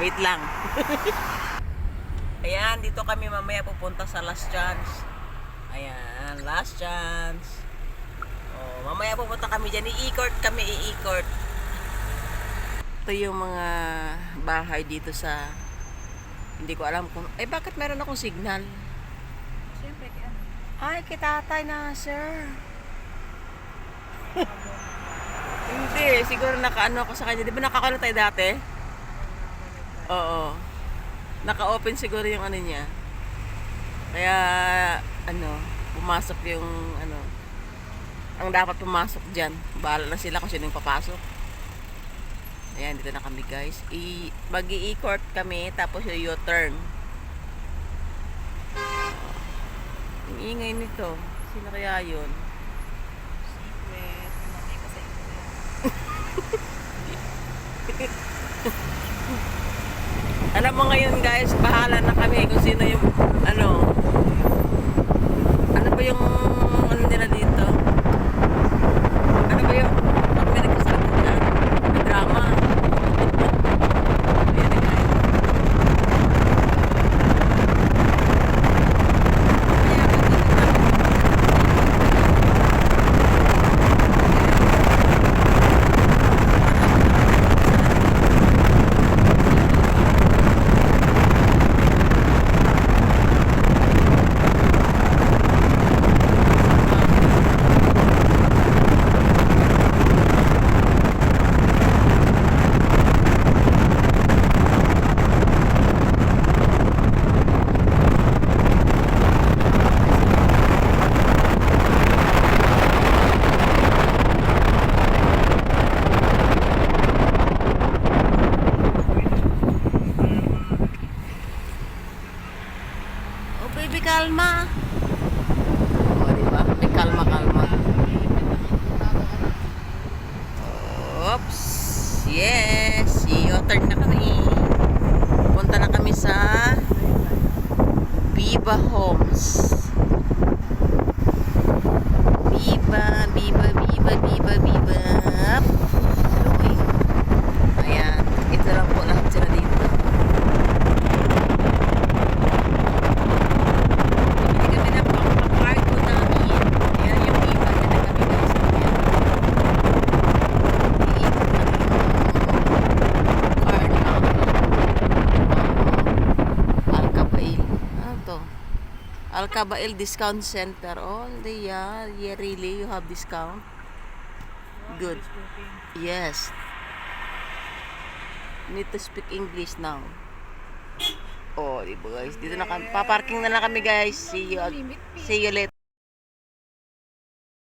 Wait lang. Ayan, dito kami mamaya pupunta sa Last Chance. Ayan, Last Chance. Oh, mamaya pupunta kami dyan. Iikot kami, iikot. Ito yung mga bahay dito sa... Hindi ko alam kung... Eh, bakit meron akong signal? Siyempre, kaya ano? Ay, kay tatay na, sir. Hindi, siguro naka-ano ako sa kanya. Di ba naka-ano tayo dati? Oo. Naka-open siguro yung ano niya. Kaya, ano, pumasok yung, ano, ang dapat pumasok dyan. Bahala na sila kung sino yung papasok. Ayan, dito na kami guys. Mag-i-court kami, tapos yung U-turn. Ang ingay nito. Sino kaya yun? Secret. Mamay ko sa inyo. Alam mo ngayon guys, bahala na kami kung sino yung, ano ba yung, ano nila dito? Ano ba yung, pag may nagkasabi dyan, may drama. Ayan na guys. Oh baby, kalma. Oh, diba? May kalma-kalma. Oops. Yes. U-turn na kami. Punta na kami sa Viva Homes. Viva, Viva, Viva, Viva, Viva. Okay. Ayan. Ito lang po lahat sila dito. Hindi kami na pang-park po namin. Ayan yung Viva. Diyan na kami guys. Ayan. Iikot na kami. Car lang. Alcabail. Ano to? Alcabail Discount Center. Oh, yeah, really? You have discount? Good. Yes. Need to speak English now. Oh, diba guys? Dito na kami. Paparking na lang kami guys. See you later.